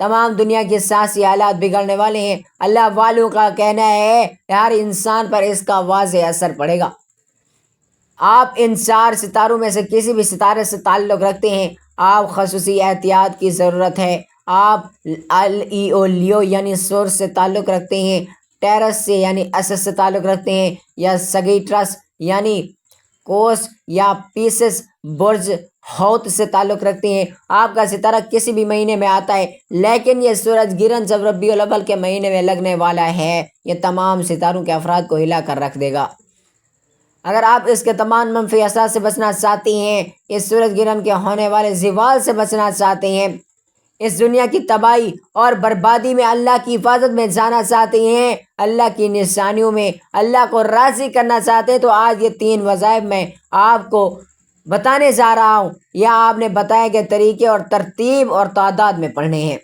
تمام دنیا کے سیاسی حالات بگڑنے والے ہیں۔ اللہ والوں کا کہنا ہے کہ ہر انسان پر اس کا واضح اثر پڑے گا۔ آپ ان 4 ستاروں میں سے کسی بھی ستارے سے تعلق رکھتے ہیں، آپ خصوصی احتیاط کی ضرورت ہے۔ آپ لیو یعنی سورج سے تعلق رکھتے ہیں، ٹیرس سے یعنی اسد سے تعلق رکھتے ہیں، یا سگیٹرس یعنی کوس یا پیسس برج ہوت سے تعلق رکھتے ہیں۔ آپ کا ستارہ کسی بھی مہینے میں آتا ہے، لیکن یہ سورج گرہن جب ربیع الاول کے مہینے میں لگنے والا ہے، یہ تمام ستاروں کے افراد کو ہلا کر رکھ دے گا۔ اگر آپ اس کے تمام منفی اثرات سے بچنا چاہتے ہیں، اس سورج گرہن کے ہونے والے زوال سے بچنا چاہتے ہیں، اس دنیا کی تباہی اور بربادی میں اللہ کی حفاظت میں جانا چاہتے ہیں، اللہ کی نشانیوں میں اللہ کو راضی کرنا چاہتے ہیں، تو آج یہ 3 وظائف میں آپ کو بتانے جا رہا ہوں، یا آپ نے بتائے گئے طریقے اور ترتیب اور تعداد میں پڑھنے ہیں۔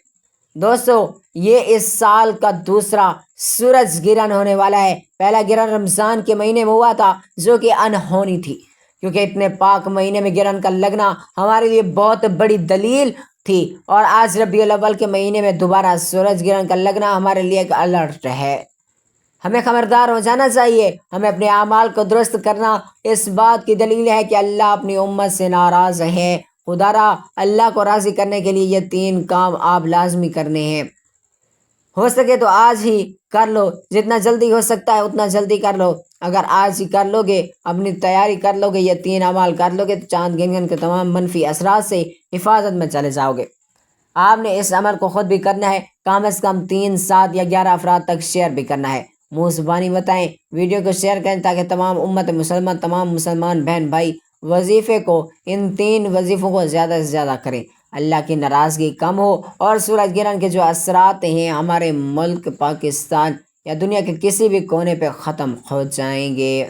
دوستو، یہ اس سال کا دوسرا سورج گرہن ہونے والا ہے۔ پہلا گرہن رمضان کے مہینے میں ہوا تھا، جو کہ انہونی تھی، کیونکہ اتنے پاک مہینے میں گرہن کا لگنا ہمارے لیے بہت بڑی دلیل تھی، اور آج ربیع الاول کے مہینے میں دوبارہ سورج گرہن کا لگنا ہمارے لیے ایک الرٹ ہے۔ ہمیں خبردار ہو جانا چاہیے، ہمیں اپنے اعمال کو درست کرنا اس بات کی دلیل ہے کہ اللہ اپنی امت سے ناراض ہے۔ خدارا، اللہ کو راضی کرنے کے لیے یہ 3 کام آپ لازمی کرنے ہیں۔ ہو سکے تو آج ہی کر لو، جتنا جلدی ہو سکتا ہے اتنا جلدی کر لو۔ اگر آج ہی کر لو گے، اپنی تیاری کر لو گے، یہ 3 اعمال کر لو گے، تو چاند گنگن کے تمام منفی اثرات سے حفاظت میں چلے جاؤ گے۔ آپ نے اس عمل کو خود بھی کرنا ہے، کم از کم 3، 7 یا 11 افراد تک شیئر بھی کرنا ہے۔ منہ زبانی بتائیں، ویڈیو کو شیئر کریں تاکہ تمام امت مسلمان، تمام مسلمان بہن بھائی وظیفے کو، ان 3 وظیفوں کو زیادہ سے زیادہ کریں، اللہ کی ناراضگی کم ہو، اور سورج گرہن کے جو اثرات ہیں ہمارے ملک پاکستان یا دنیا کے کسی بھی کونے پہ ختم ہو جائیں گے۔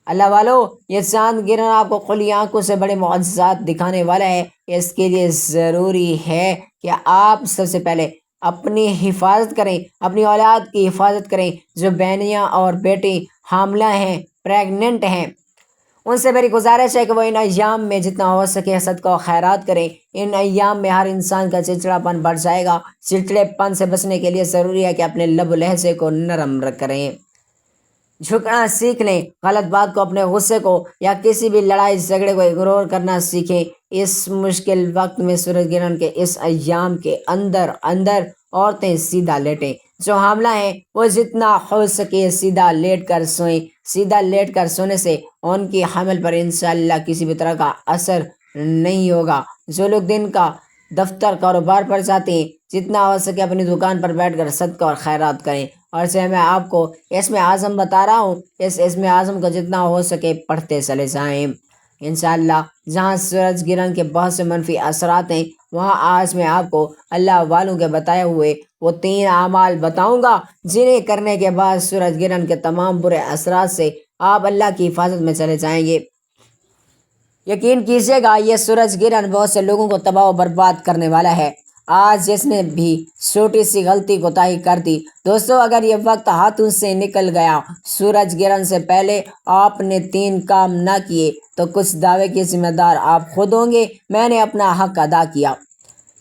اللہ والو، یہ چاند گرہن آپ کو کھلی آنکھوں سے بڑے معجزات دکھانے والا ہے۔ اس کے لیے ضروری ہے کہ آپ سب سے پہلے اپنی حفاظت کریں، اپنی اولاد کی حفاظت کریں۔ جو بہنیاں اور بیٹی حاملہ ہیں، پریگننٹ ہیں، ان سے میری گزارش ہے کہ وہ ان ایام میں جتنا ہو سکے صدقہ و خیرات کریں۔ ان ایام میں ہر انسان کا چڑچڑا پن بڑھ جائے گا۔ چڑچڑے پن سے بچنے کے لیے ضروری ہے کہ اپنے لب و لہجے کو نرم کریں، جھکنا سیکھ لیں، غلط بات کو، اپنے غصے کو یا کسی بھی لڑائی جھگڑے کو اگنور کرنا سیکھیں۔ اس مشکل وقت میں سورج گرہن کے اس ایام کے اندر عورتیں سیدھا لیٹیں۔ جو حاملہ ہیں وہ جتنا ہو سکے سیدھا لیٹ کر سوئیں۔ سیدھا لیٹ کر سونے سے ان کی حمل پر انشاءاللہ کسی بھی طرح کا اثر نہیں ہوگا۔ جو لوگ دن کا دفتر کاروبار پر جاتے ہیں، جتنا ہو سکے اپنی دکان پر بیٹھ کر صدقہ اور خیرات کریں۔ اور سے میں آپ کو اسم اعظم بتا رہا ہوں، اس اسم اعظم کو جتنا ہو سکے پڑھتے چلے جائیں۔ انشاءاللہ جہاں سورج گرہن کے بہت سے منفی اثرات ہیں، وہاں آج میں آپ کو اللہ والوں کے بتائے ہوئے وہ 3 اعمال بتاؤں گا، جنہیں کرنے کے بعد سورج گرہن کے تمام برے اثرات سے آپ اللہ کی حفاظت میں چلے جائیں گے۔ یقین کیجیے گا، یہ سورج گرہن بہت سے لوگوں کو تباہ و برباد کرنے والا ہے۔ آج جس نے بھی چھوٹی سی غلطی کوتاہی کر دی، دوستو، اگر یہ وقت ہاتھوں سے نکل گیا، سورج گرہن سے پہلے آپ نے 3 کام نہ کیے، تو کچھ دعوے کے ذمہ دار آپ خود ہوں گے۔ میں نے اپنا حق ادا کیا۔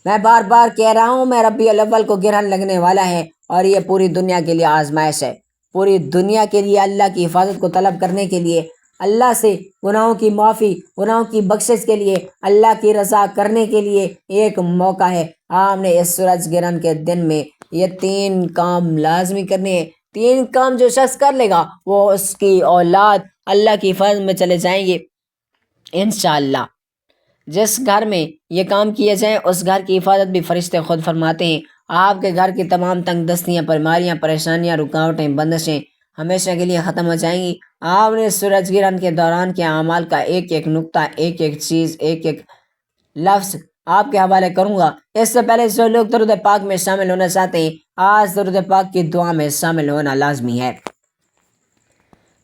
میں بار بار کہہ رہا ہوں، میں ربیع الاول کو گرہن لگنے والا ہے، اور یہ پوری دنیا کے لیے آزمائش ہے۔ پوری دنیا کے لیے اللہ کی حفاظت کو طلب کرنے کے لیے، اللہ سے گناہوں کی معافی، گناہوں کی بخشش کے لیے، اللہ کی رضا کرنے کے لیے ایک موقع ہے۔ آپ نے اس سورج گرہن کے دن میں یہ 3 کام لازمی کرنے ہیں۔ 3 کام جو شخص کر لے گا، وہ اس کی اولاد اللہ کی حفاظت میں چلے جائیں گے انشاءاللہ۔ جس گھر میں یہ کام کیے جائیں، اس گھر کی حفاظت بھی فرشتے خود فرماتے ہیں۔ آپ کے گھر کی تمام تنگ دستیاں، بیماریاں، پریشانیاں، رکاوٹیں، بندشیں ہمیشہ کے لیے ختم ہو جائیں گی۔ آپ نے سورج گرہن کے دوران کے اعمال کا ایک ایک نقطہ، ایک ایک چیز، ایک ایک لفظ آپ کے حوالے کروں گا۔ اس سے پہلے جو لوگ درود پاک میں شامل ہونا چاہتے ہیں، آج درود پاک کی دعا میں شامل ہونا لازمی ہے۔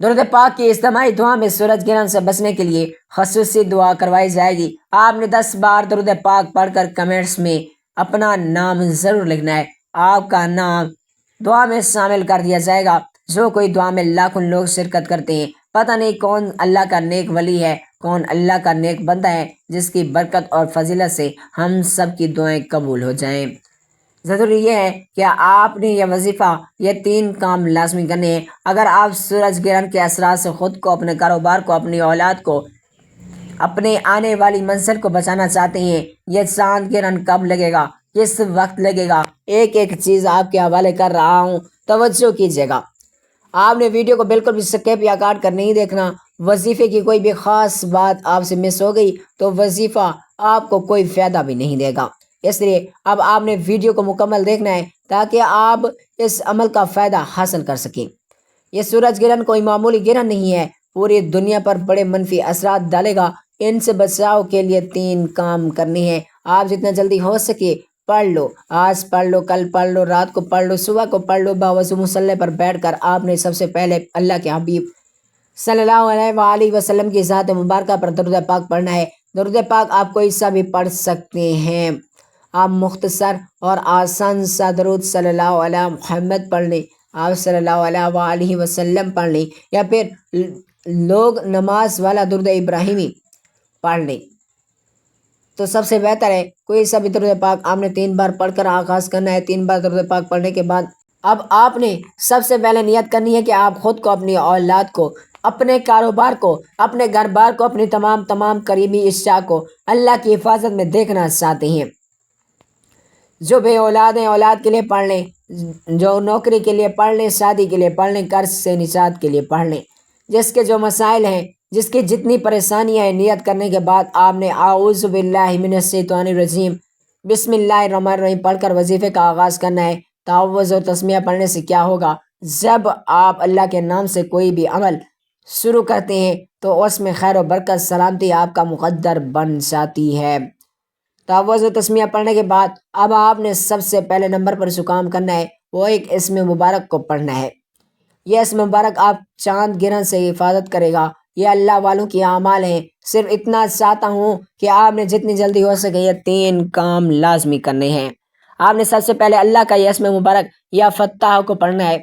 درود پاک کی اجتماعی دعا میں سورج گرہن سے بچنے کے لیے خصوصی دعا کروائی جائے گی۔ آپ نے 10 بار درود پاک پڑھ کر کمنٹس میں اپنا نام ضرور لکھنا ہے۔ آپ کا نام دعا میں شامل کر دیا جائے گا۔ جو کوئی دعا میں لاکھوں لوگ شرکت کرتے ہیں، پتہ نہیں کون اللہ کا نیک ولی ہے، کون اللہ کا نیک بندہ ہے، جس کی برکت اور فضیلت سے ہم سب کی دعائیں قبول ہو جائیں۔ ضروری یہ ہے کہ آپ نے یہ وظیفہ، یہ 3 کام لازمی کرنے ہیں اگر آپ سورج گرہن کے اثرات سے خود کو، اپنے کاروبار کو، اپنی اولاد کو، اپنے آنے والی منزل کو بچانا چاہتے ہیں۔ یہ چاند گرہن کب لگے گا، کس وقت لگے گا، ایک ایک چیز آپ کے حوالے کر رہا ہوں، توجہ کیجیے گا۔ آپ نے ویڈیو کو بالکل بھی سکپ یا کاٹ کر نہیں دیکھنا۔ وظیفے کی کوئی بھی خاص بات آپ سے مس ہو گئی تو وظیفہ آپ کو کوئی فائدہ بھی نہیں دے گا۔ اس لیے اب آپ نے ویڈیو کو مکمل دیکھنا ہے تاکہ آپ اس عمل کا فائدہ حاصل کر سکیں۔ یہ سورج گرہن کوئی معمولی گرہن نہیں ہے، پوری دنیا پر بڑے منفی اثرات ڈالے گا۔ ان سے بچاؤ کے لیے 3 کام کرنے ہیں۔ آپ جتنا جلدی ہو سکے پڑھ لو، آج پڑھ لو، کل پڑھ لو، رات کو پڑھ لو، صبح کو پڑھ لو۔ باوضو مصلی پر بیٹھ کر آپ نے سب سے پہلے اللہ کے حبیب صلی اللہ علیہ وآلہ وسلم کی ذات مبارکہ پر درود پاک پڑھنا ہے۔ درود پاک آپ کوئی سا بھی پڑھ سکتے ہیں۔ آپ مختصر اور آسان سا درود صلی اللہ علیہ محمد پڑھ لیں، آپ صلی اللہ علیہ وآلہ وسلم پڑھ لیں، یا پھر لوگ نماز والا درود ابراہیمی پڑھ لیں تو سب سے بہتر ہے۔ کوئی سا بھی درود پاک آپ نے 3 بار پڑھ کر آغاز کرنا ہے۔ 3 بار درود پاک پڑھنے کے بعد اب آپ نے سب سے پہلے نیت کرنی ہے کہ آپ خود کو، اپنی اولاد کو، اپنے کاروبار کو، اپنے گھر بار کو، اپنی تمام قریبی اشیاء کو اللہ کی حفاظت میں دیکھنا چاہتے ہیں۔ جو بے اولاد ہیں اولاد کے لیے پڑھ لیں، جو نوکری کے لیے پڑھ لیں، شادی کے لیے پڑھ لیں، قرض سے نجات کے لیے پڑھ لیں، جس کے جو مسائل ہیں، جس کی جتنی پریشانیاں ہیں، نیت کرنے کے بعد آپ نے اعوذ باللہ من الشیطان الرجیم بسم اللہ الرحمن الرحیم پڑھ کر وظیفے کا آغاز کرنا ہے۔ تعوذ اور تسمیہ پڑھنے سے کیا ہوگا، جب آپ اللہ کے نام سے کوئی بھی عمل شروع کرتے ہیں تو اس میں خیر و برکت، سلامتی آپ کا مقدر بن جاتی ہے۔ تعوذ و تسمیہ پڑھنے کے بعد اب آپ نے سب سے پہلے نمبر پر جو کام کرنا ہے وہ ایک اسم مبارک کو پڑھنا ہے۔ یہ اسم مبارک آپ چاند گرہن سے حفاظت کرے گا۔ یہ اللہ والوں کی اعمال ہیں۔ صرف اتنا چاہتا ہوں کہ آپ نے جتنی جلدی ہو سکے یہ 3 کام لازمی کرنے ہیں۔ آپ نے سب سے پہلے اللہ کا یہ اسم مبارک یا فتاح کو پڑھنا ہے۔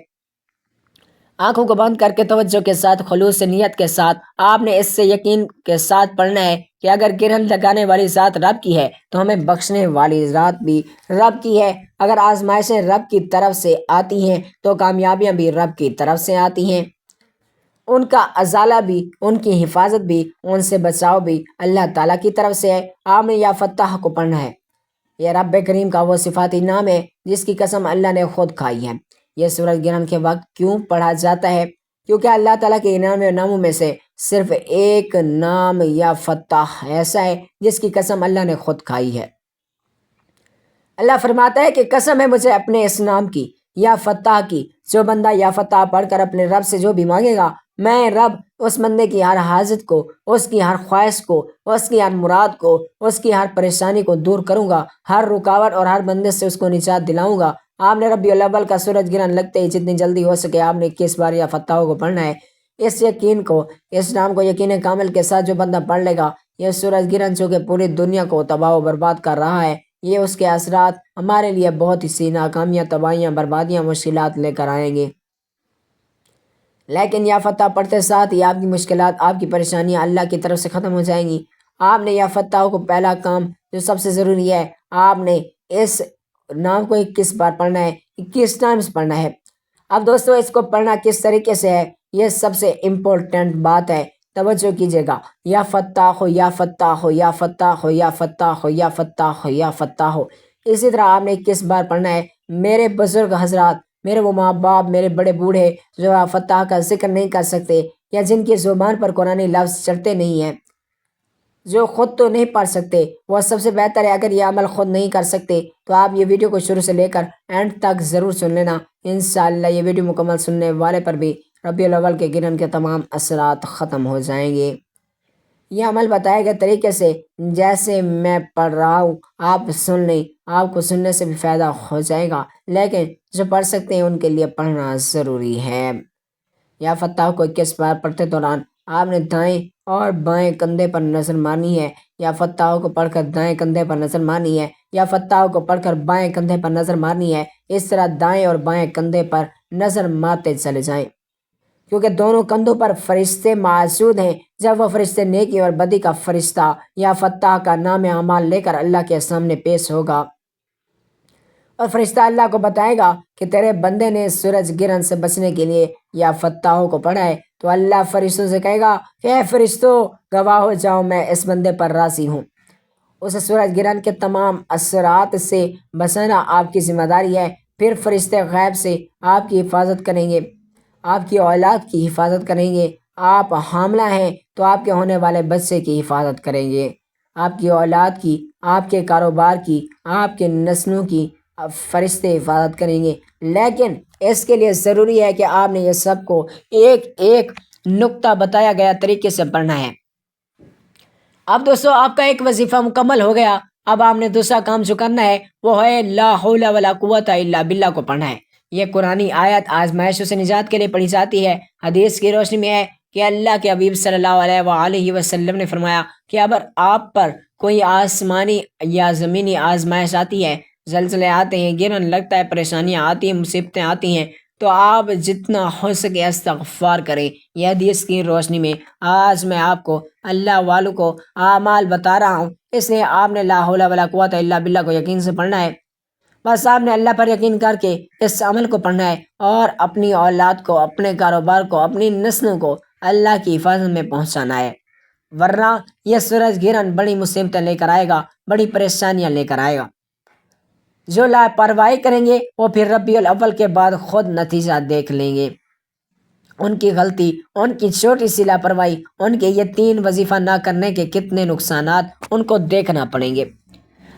آنکھوں کو بند کر کے توجہ کے ساتھ، خلوص نیت کے ساتھ آپ نے اس سے یقین کے ساتھ پڑھنا ہے کہ اگر گرہن لگانے والی ذات رب کی ہے تو ہمیں بخشنے والی ذات بھی رب کی ہے۔ اگر آزمائشیں رب کی طرف سے آتی ہیں تو کامیابیاں بھی رب کی طرف سے آتی ہیں۔ ان کا ازالہ بھی، ان کی حفاظت بھی، ان سے بچاؤ بھی اللہ تعالیٰ کی طرف سے ہے۔ آپ نے یا فتاح کو پڑھنا ہے۔ یہ رب کریم کا وہ صفاتی نام ہے جس کی قسم اللہ نے خود کھائی ہے۔ یہ سورج گرہن کے وقت کیوں پڑھا جاتا ہے؟ کیونکہ اللہ تعالیٰ کے ناموں میں سے صرف ایک نام یا فتح ایسا ہے جس کی قسم اللہ نے خود کھائی ہے۔ اللہ فرماتا ہے کہ قسم ہے مجھے اپنے اس نام کی، یا فتح کی، جو بندہ یا فتح پڑھ کر اپنے رب سے جو بھی مانگے گا، میں رب اس بندے کی ہر حاجت کو، اس کی ہر خواہش کو، اس کی ہر مراد کو، اس کی ہر پریشانی کو دور کروں گا، ہر رکاوٹ اور ہر بندے سے اس کو نجات دلاؤں گا۔ آپ نے ربیع الاول کا سورج گرہن لگتے ہی جتنی جلدی ہو سکے آپ نے 21 بار یا فتح کو پڑھنا ہے۔ اس یقین کو، اس نام کو یقین کامل کے ساتھ جو بندہ پڑھ لے گا، یہ سورج گرہن جو کہ پوری دنیا کو تباہ و برباد کر رہا ہے، یہ اس کے اثرات ہمارے لیے بہت سی ناکامیاں، تباہیاں، بربادیاں، مشکلات لے کر آئیں گے۔ لیکن یا فتح پڑھتے ساتھ ہی آپ کی مشکلات، آپ کی پریشانیاں اللہ کی طرف سے ختم ہو جائیں گی۔ آپ نے یا فتح کو پہلا کام جو سب سے ضروری ہے، آپ نے اس نام کو 21 بار پڑھنا ہے، 21 ٹائمز پڑھنا ہے۔ اب دوستو اس کو پڑھنا کس طریقے سے ہے، یہ سب سے امپورٹنٹ بات ہے، توجہ کیجیے گا۔ یا فتح ہو، یا فتح ہو، یا فتح ہو، یا فتح ہو، یا فتح ہو، یا فتح ہو، اسی طرح آپ نے 21 بار پڑھنا ہے۔ میرے بزرگ حضرات، میرے وہ ماں باپ، میرے بڑے بوڑھے جو فتح کا ذکر نہیں کر سکتے یا جن کی زبان پر قرآنی لفظ چڑھتے نہیں ہیں، جو خود تو نہیں پڑھ سکتے، وہ سب سے بہتر ہے اگر یہ عمل خود نہیں کر سکتے تو آپ یہ ویڈیو کو شروع سے لے کر اینڈ تک ضرور سن لینا۔ انشاءاللہ یہ ویڈیو مکمل سننے والے پر بھی ربیع الاول کے گرہن کے تمام اثرات ختم ہو جائیں گے۔ یہ عمل بتائے گئے طریقے سے جیسے میں پڑھ رہا ہوں آپ سن لیں، آپ کو سننے سے بھی فائدہ ہو جائے گا، لیکن جو پڑھ سکتے ہیں ان کے لیے پڑھنا ضروری ہے۔ یا فتح کو 21 بار پڑھتے دوران آپ نے دائیں اور بائیں کندھے پر نظر مارنی ہے۔ یا فتح کو پڑھ کر دائیں کندھے پر نظر مارنی ہے، یا فتح کو پڑھ کر بائیں کندھے پر نظر مارنی ہے۔ اس طرح دائیں اور بائیں کندھے پر نظر مارتے چلے جائیں، کیونکہ دونوں کندھوں پر فرشتے موجود ہیں۔ جب وہ فرشتے نیکی اور بدی کا فرشتہ یا فتح کا نام اعمال لے کر اللہ کے سامنے پیش ہوگا، اور فرشتہ اللہ کو بتائے گا کہ تیرے بندے نے سورج گرہن سے بچنے کے لیے یا فتحوں کو پڑھا ہے، تو اللہ فرشتوں سے کہے گا کہ اے فرشتوں گواہ ہو جاؤ، میں اس بندے پر راضی ہوں۔ اسے سورج گرہن کے تمام اثرات سے بچانا آپ کی ذمہ داری ہے۔ پھر فرشتے غیب سے آپ کی حفاظت کریں گے، آپ کی اولاد کی حفاظت کریں گے۔ آپ حاملہ ہیں تو آپ کے ہونے والے بچے کی حفاظت کریں گے، آپ کی اولاد کی، آپ کے کاروبار کی، آپ کے نسلوں کی فرشتے حفاظت کریں گے۔ لیکن اس کے لیے ضروری ہے کہ آپ نے یہ سب کو ایک ایک نقطہ بتایا گیا طریقے سے پڑھنا ہے۔ اب دوستو آپ کا ایک وظیفہ مکمل ہو گیا۔ اب آپ نے دوسرا کام جو کرنا ہے وہ ہے لا حول ولا قوت الا باللہ کو پڑھنا ہے۔ یہ قرآنی آیت آزمائشوں سے نجات کے لیے پڑھی جاتی ہے۔ حدیث کی روشنی میں ہے کہ اللہ کے حبیب صلی اللہ علیہ وآلہ وسلم نے فرمایا کہ اگر آپ پر کوئی آسمانی یا زمینی آزمائش آتی ہے، زلزلے آتے ہیں، گرہن لگتا ہے، پریشانیاں آتی ہیں، مصیبتیں آتی ہیں، تو آپ جتنا ہو سکے استغفار کریں۔ یہ حدیث کی روشنی میں آج میں آپ کو اللہ والوں کو اعمال بتا رہا ہوں، اس لیے آپ نے لا حول ولا قوت الا باللہ کو یقین سے پڑھنا ہے۔ بس آپ نے اللہ پر یقین کر کے اس عمل کو پڑھنا ہے اور اپنی اولاد کو، اپنے کاروبار کو، اپنی نسلوں کو اللہ کی حفاظت میں پہنچانا ہے، ورنہ یہ سورج گرہن بڑی مصیبتیں لے کر آئے گا، بڑی پریشانیاں لے کر آئے گا۔ جو لاپرواہی کریں گے وہ پھر ربیع الاول کے بعد خود نتیجہ دیکھ لیں گے۔ ان کی غلطی، ان کی چھوٹی سی لاپرواہی، ان کے یہ 3 وظیفہ نہ کرنے کے کتنے نقصانات ان کو دیکھنا پڑیں گے۔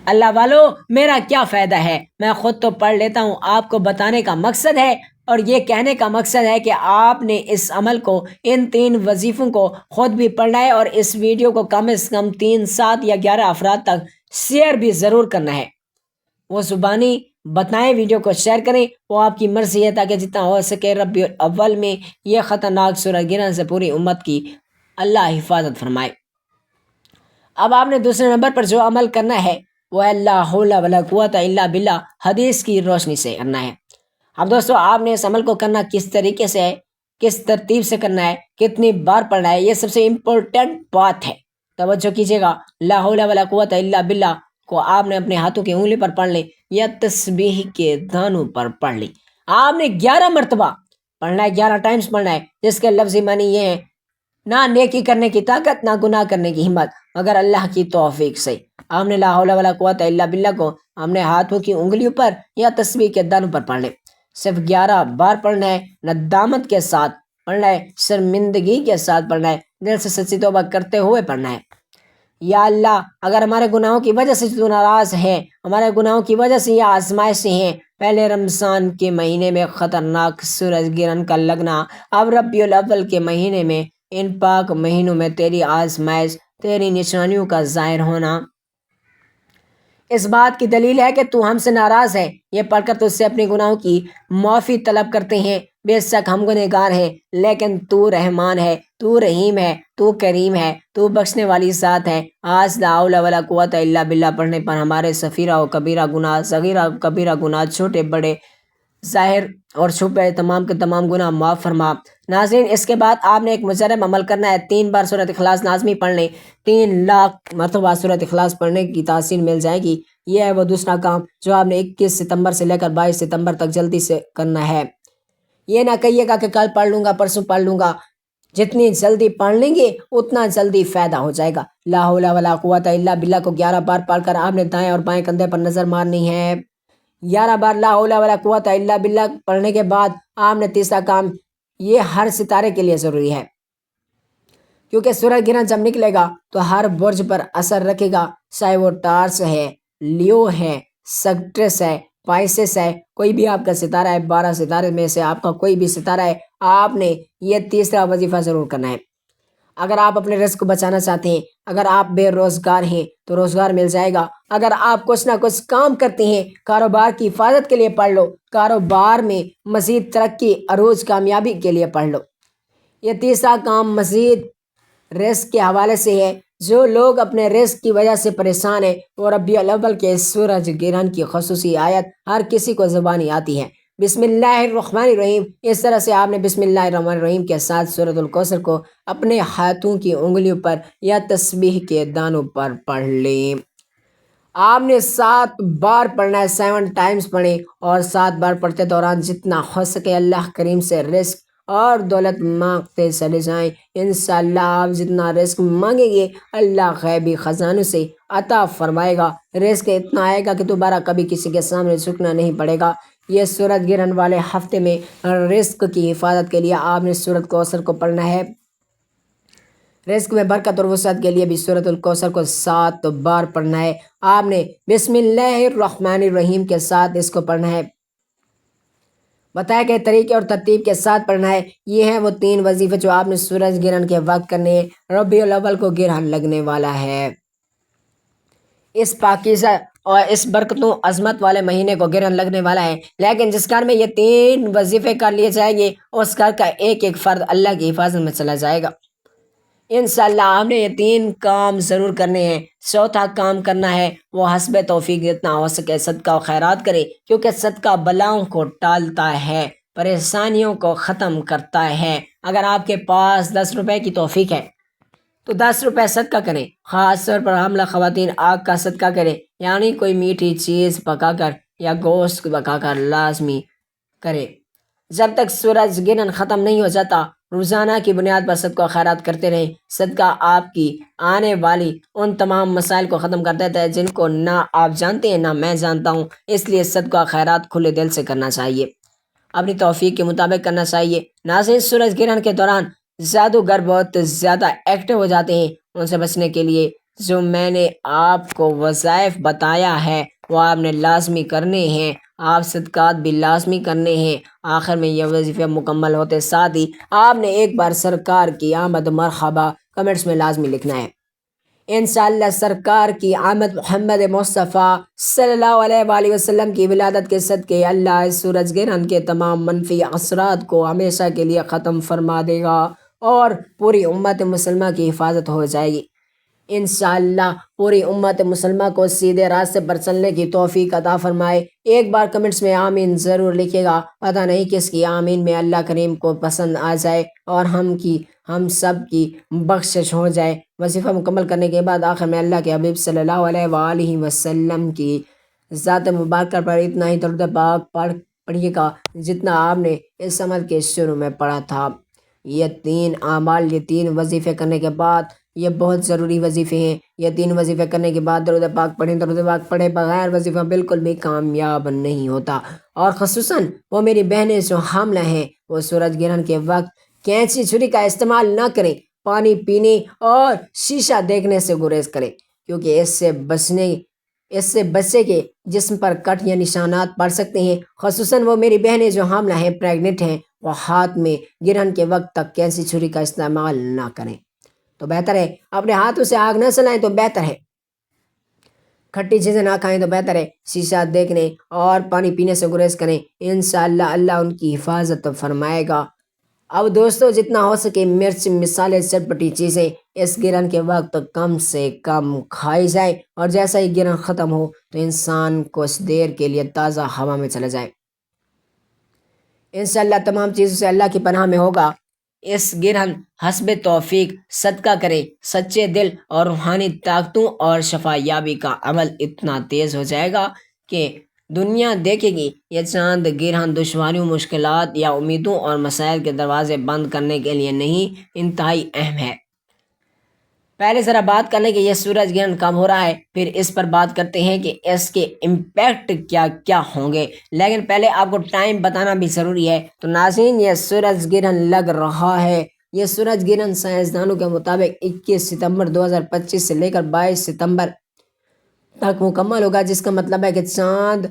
اللہ والو میرا کیا فائدہ ہے، میں خود تو پڑھ لیتا ہوں، آپ کو بتانے کا مقصد ہے اور یہ کہنے کا مقصد ہے کہ آپ نے اس عمل کو، ان 3 وظیفوں کو خود بھی پڑھنا ہے اور اس ویڈیو کو کم از کم 3، 7 یا 11 افراد تک شیئر بھی ضرور کرنا ہے۔ وہ زبانی بتائیں، ویڈیو کو شیئر کریں، وہ آپ کی مرضی ہے تاکہ جتنا ہو سکے ربیع الاول میں یہ خطرناک سورج گرہن سے پوری امت کی اللہ حفاظت فرمائے۔ اب آپ نے دوسرے نمبر پر جو عمل کرنا ہے وہ ہے لا حول ولا قوت الا باللہ حدیث کی روشنی سے کرنا ہے۔ اب دوستو آپ نے اس عمل کو کرنا کس طریقے سے ہے، کس ترتیب سے کرنا ہے، کتنی بار پڑھنا ہے، یہ سب سے امپورٹنٹ بات ہے، توجہ کیجیے گا۔ لا حول ولا قوت الا باللہ کو آپ نے اپنے ہاتھوں کی انگلی پر پڑھ لی یا تسبیح کے دانوں پر پڑھ لی۔ آپ نے 11 مرتبہ پڑھنا ہے، 11 ٹائمز پڑھنا ہے، جس کے لفظی معنی یہ ہے نہ نیکی کرنے کی طاقت، نہ گناہ کرنے کی ہمت، مگر اللہ کی توفیق سے۔ آپ نے لا حول ولا قوت الا باللہ کو اپنے ہاتھوں کی انگلیوں پر یا تسبیح کے دانوں پر پڑھ لے۔ صرف 11 بار پڑھنا ہے، ندامت کے ساتھ پڑھنا ہے، شرمندگی کے ساتھ پڑھنا ہے، دل سے سچی توبہ کرتے ہوئے پڑھنا ہے۔ یا اللہ اگر ہمارے گناہوں کی وجہ سے تو ناراض ہے، ہمارے گناہوں کی وجہ سے یہ آزمائشیں ہیں، پہلے رمضان کے مہینے میں خطرناک سورج گرہن کا لگنا، اب ربیع الاول کے مہینے میں، ان پاک مہینوں میں تیری آزمائش، تیری نشانیوں کا ظاہر ہونا اس بات کی دلیل ہے کہ تو ہم سے ناراض ہے۔ یہ پڑھ کر تجھ سے اپنے گناہوں کی معافی طلب کرتے ہیں۔ بے شک ہم گنہگار ہیں، لیکن تو رحمان ہے، تو رحیم ہے، تو کریم ہے، تو بخشنے والی ذات ہے۔ آج لا حول ولا قوت الا باللہ پڑھنے پر ہمارے صغیرہ و کبیرہ گناہ، صغیرہ و کبیرہ گناہ، چھوٹے بڑے، ظاہر اور چھپے تمام کے تمام گناہ معاف فرما۔ ناظرین اس کے بعد آپ نے ایک مجرب عمل کرنا ہے، 3 بار سورۃ اخلاص لازمی پڑھ لیں، 3 لاکھ مرتبہ سورۃ اخلاص پڑھنے کی تحصیل مل جائے گی۔ یہ ہے وہ دوسرا کام جو آپ نے 21 ستمبر سے لے کر 22 ستمبر تک جلدی سے کرنا ہے۔ یہ نہ کہیے گا کہ کل پڑھ لوں گا، پرسوں پڑھ لوں گا، جتنی جلدی پڑھ لیں گے اتنا جلدی فائدہ ہو جائے گا۔ لا حول ولا قوت الا باللہ کو 11 بار پڑھ کر آپ نے دائیں اور بائیں کندھے پر نظر مارنی ہے۔ 11 بار لا حول ولا قوت الا باللہ پڑھنے کے بعد آپ نے تیسرا کام، یہ ہر ستارے کے لیے ضروری ہے، کیونکہ سورج گرہن جب نکلے گا تو ہر برج پر اثر رکھے گا، چاہے وہ ٹارس ہے، لیو ہے، سگٹرس ہے، پائسس ہے، کوئی بھی آپ کا ستارہ ہے، 12 ستارے میں سے آپ کا کوئی بھی ستارہ ہے، آپ نے یہ تیسرا وظیفہ ضرور کرنا ہے۔ اگر آپ اپنے رزق کو بچانا چاہتے ہیں، اگر آپ بے روزگار ہیں تو روزگار مل جائے گا، اگر آپ کچھ نہ کچھ کام کرتے ہیں، کاروبار کی حفاظت کے لیے پڑھ لو، کاروبار میں مزید ترقی، عروج، کامیابی کے لیے پڑھ لو۔ یہ تیسرا کام مزید رزق کے حوالے سے ہے۔ جو لوگ اپنے رزق کی وجہ سے پریشان ہیں وہ ربیع الاول کے سورج گرہن کی خصوصی آیت ہر کسی کو زبانی آتی ہے، بسم اللہ الرحمن الرحیم، اس طرح سے آپ نے بسم اللہ الرحمن الرحیم کے ساتھ سورۃ الکوثر کو اپنے ہاتھوں کی انگلیوں پر یا تسبیح کے دانوں پر پڑھ لیں۔ آپ نے 7 بار پڑھنا ہے، 7 ٹائمز پڑھیں، اور 7 بار پڑھتے دوران جتنا ہو سکے اللہ کریم سے رزق اور دولت مانگتے چلے جائیں۔ انشاءاللہ آپ جتنا رزق مانگیں گے اللہ غیبی خزانوں سے عطا فرمائے گا۔ رزق اتنا آئے گا کہ دوبارہ کبھی کسی کے سامنے جھکنا نہیں پڑے گا۔ یہ سورج گرہن والے ہفتے میں رزق کی حفاظت کے لیے آپ نے سورۃ کوثر کو پڑھنا ہے۔ رزق میں برکت اور وسعت کے لیے بھی سورۃ الکوثر کو 7 بار پڑھنا ہے۔ آپ نے بسم اللہ الرحمن الرحیم کے ساتھ اس کو پڑھنا ہے۔ بتائے گئے طریقے اور ترتیب کے ساتھ پڑھنا ہے۔ یہ ہیں وہ 3 وظیفے جو آپ نے سورج گرہن کے وقت کرنے ہیں۔ ربیع الاول کو گرہن لگنے والا ہے۔ اس پاکیزہ اور اس برکتوں عظمت والے مہینے کو گرہن لگنے والا ہے، لیکن جس گھر میں یہ 3 وظیفے کر لیے جائیں گے اس گھر کا ایک ایک فرد اللہ کی حفاظت میں چلا جائے گا۔ انشاءاللہ آپ نے یہ 3 کام ضرور کرنے ہیں۔ چوتھا کام کرنا ہے وہ حسب توفیق جتنا ہو سکے صدقہ و خیرات کرے، کیونکہ صدقہ بلاؤں کو ٹالتا ہے، پریشانیوں کو ختم کرتا ہے۔ اگر آپ کے پاس 10 روپے کی توفیق ہے تو 10 روپے صدقہ کریں۔ خاص طور پر حاملہ خواتین آگ کا صدقہ کریں، یعنی کوئی میٹھی چیز پکا کر یا گوشت پکا کر لازمی کریں۔ جب تک سورج گرہن ختم نہیں ہو جاتا روزانہ کی بنیاد پر صدقہ و خیرات کرتے رہیں۔ صدقہ آپ کی آنے والی ان تمام مسائل کو ختم کر دیتا ہے جن کو نہ آپ جانتے ہیں نہ میں جانتا ہوں، اس لیے صدقہ و خیرات کھلے دل سے کرنا چاہیے، اپنی توفیق کے مطابق کرنا چاہیے۔ ناظرین، سورج گرہن کے دوران جادوگر بہت زیادہ ایکٹیو ہو جاتے ہیں۔ ان سے بچنے کے لیے جو میں نے آپ کو وظائف بتایا ہے وہ آپ نے لازمی کرنے ہیں۔ آپ صدقات بھی لازمی کرنے ہیں۔ آخر میں یہ وظیفے مکمل ہوتے ساتھ ہی آپ نے ایک بار سرکار کی آمد مرحبا کمنٹس میں لازمی لکھنا ہے۔ انشاءاللہ سرکار کی آمد محمد مصطفیٰ صلی اللہ علیہ وآلہ وسلم کی ولادت کے صدقے اللہ اس سورج گرہن کے تمام منفی اثرات کو ہمیشہ کے لیے ختم فرما دے گا اور پوری امت مسلمہ کی حفاظت ہو جائے گی۔ انشاءاللہ پوری امت مسلمہ کو سیدھے راستے پر چلنے کی توفیق عطا فرمائے۔ ایک بار کمنٹس میں آمین ضرور لکھے گا، پتہ نہیں کس کی آمین میں اللہ کریم کو پسند آ جائے اور ہم سب کی بخشش ہو جائے۔ وظیفہ مکمل کرنے کے بعد آخر میں اللہ کے حبیب صلی اللہ علیہ وآلہ وسلم کی ذات مبارکہ پر اتنا ہی درود پاک پڑھیے گا جتنا آپ نے اس عمل کے شروع میں پڑھا تھا۔ یہ 3 اعمال، یہ 3 وظیفے کرنے کے بعد، یہ بہت ضروری وظیفے ہیں۔ یہ 3 وظیفے کرنے کے بعد درود پاک پڑھیں۔ درود پاک پڑھے بغیر وظیفہ بالکل بھی کامیاب نہیں ہوتا، اور خصوصاً وہ میری بہنیں جو حاملہ ہیں وہ سورج گرہن کے وقت کینچی چھری کا استعمال نہ کریں، پانی پینے اور شیشہ دیکھنے سے گریز کریں، کیونکہ اس سے بچے کے جسم پر کٹ یا نشانات پڑ سکتے ہیں۔ خصوصاً وہ میری بہنیں جو حاملہ ہیں، پریگننٹ ہیں، وہ ہاتھ میں گرہن کے وقت تک کینچی چھری کا استعمال نہ کریں تو بہتر ہے۔ اپنے ہاتھوں سے آگ نہ چلائیں تو بہتر ہے۔ کھٹی چیزیں نہ کھائیں تو بہتر ہے۔ شیشہ دیکھنے اور پانی پینے سے گریز کریں۔ انشاءاللہ اللہ ان کی حفاظت فرمائے گا۔ اب دوستو، جتنا ہو سکے مرچ مسالے چٹپٹی چیزیں اس گرہن کے وقت کم سے کم کھائی جائیں، اور جیسا ہی گرہن ختم ہو تو انسان کچھ دیر کے لیے تازہ ہوا میں چلا جائے۔ انشاءاللہ تمام چیزوں سے اللہ کی پناہ میں ہوگا۔ اس گرہن حسب توفیق صدقہ کریں، سچے دل اور روحانی طاقتوں اور شفا یابی کا عمل اتنا تیز ہو جائے گا کہ دنیا دیکھے گی۔ یہ چاند گرہن دشواریوں، مشکلات یا امیدوں اور مسائل کے دروازے بند کرنے کے لیے نہیں، انتہائی اہم ہے۔ پہلے ذرا بات کرنے کہ یہ سورج گرہن کب ہو رہا ہے، پھر اس پر بات کرتے ہیں کہ اس کے امپیکٹ کیا کیا ہوں گے، لیکن پہلے آپ کو ٹائم بتانا بھی ضروری ہے۔ تو ناظرین، یہ سورج گرہن لگ رہا ہے۔ یہ سورج گرہن سائنسدانوں کے مطابق 21 ستمبر 2025 سے لے کر 22 ستمبر تک مکمل ہوگا، جس کا مطلب ہے کہ چاند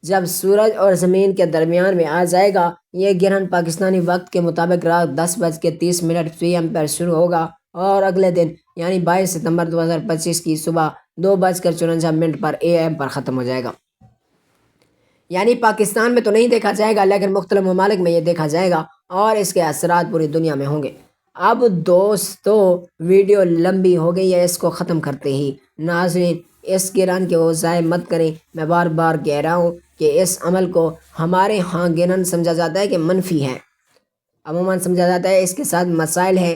جب سورج اور زمین کے درمیان میں آ جائے گا، یہ گرہن پاکستانی وقت کے مطابق رات 10:30 PM پر شروع ہوگا اور اگلے دن یعنی 22 ستمبر 2025 کی صبح 2:54 پر AM پر ختم ہو جائے گا۔ یعنی پاکستان میں تو نہیں دیکھا جائے گا، لیکن مختلف ممالک میں یہ دیکھا جائے گا اور اس کے اثرات پوری دنیا میں ہوں گے۔ اب دوستو، ویڈیو لمبی ہو گئی ہے، اس کو ختم کرتے ہی ناظرین اس گرہن کے وہ ضائع مت کریں۔ میں بار بار کہہ رہا ہوں کہ اس عمل کو ہمارے ہاں گرہن سمجھا جاتا ہے کہ منفی ہے، عموماً سمجھا جاتا ہے اس کے ساتھ مسائل ہیں،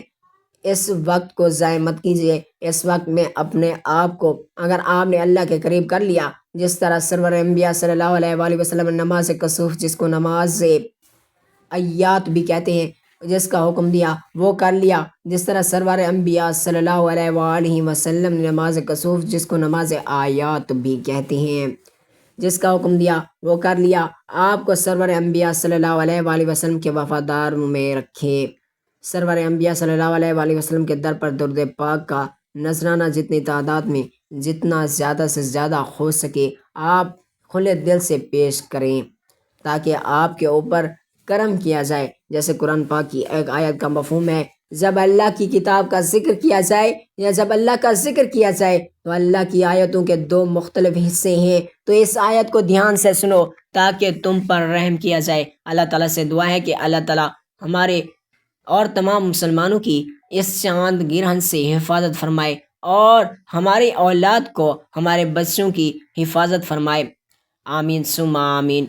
اس وقت کو ضائع مت کیجیے۔ اس وقت میں اپنے آپ کو اگر آپ نے اللہ کے قریب کر لیا، جس طرح سرور انبیاء صلی اللہ علیہ وآلہ وسلم نے نماز کسوف، جس کو نماز ایات بھی کہتے ہیں، جس کا حکم دیا وہ کر لیا، جس طرح سرور انبیاء صلی اللہ علیہ وآلہ وسلم نے نماز کسوف، جس کو نماز آیات بھی کہتے ہیں، جس کا حکم دیا وہ کر لیا، آپ کو سرور انبیاء صلی اللہ علیہ وآلہ وسلم کے وفاداروں میں رکھے۔ سرور انبیاء صلی اللہ علیہ وآلہ وسلم کے در پر درود پاک کا نذرانہ جتنی تعداد میں جتنا زیادہ سے زیادہ ہو سکے آپ کھلے دل سے پیش کریں، تاکہ آپ کے اوپر کرم کیا جائے۔ جیسے قرآن پاک کی ایک آیت کا مفہوم ہے، جب اللہ کی کتاب کا ذکر کیا جائے یا جب اللہ کا ذکر کیا جائے تو اللہ کی آیتوں کے دو مختلف حصے ہیں، تو اس آیت کو دھیان سے سنو تاکہ تم پر رحم کیا جائے۔ اللہ تعالیٰ سے دعا ہے کہ اللہ تعالیٰ ہمارے اور تمام مسلمانوں کی اس چاند گرہن سے حفاظت فرمائے اور ہماری اولاد کو، ہمارے بچوں کی حفاظت فرمائے۔ آمین ثم آمین۔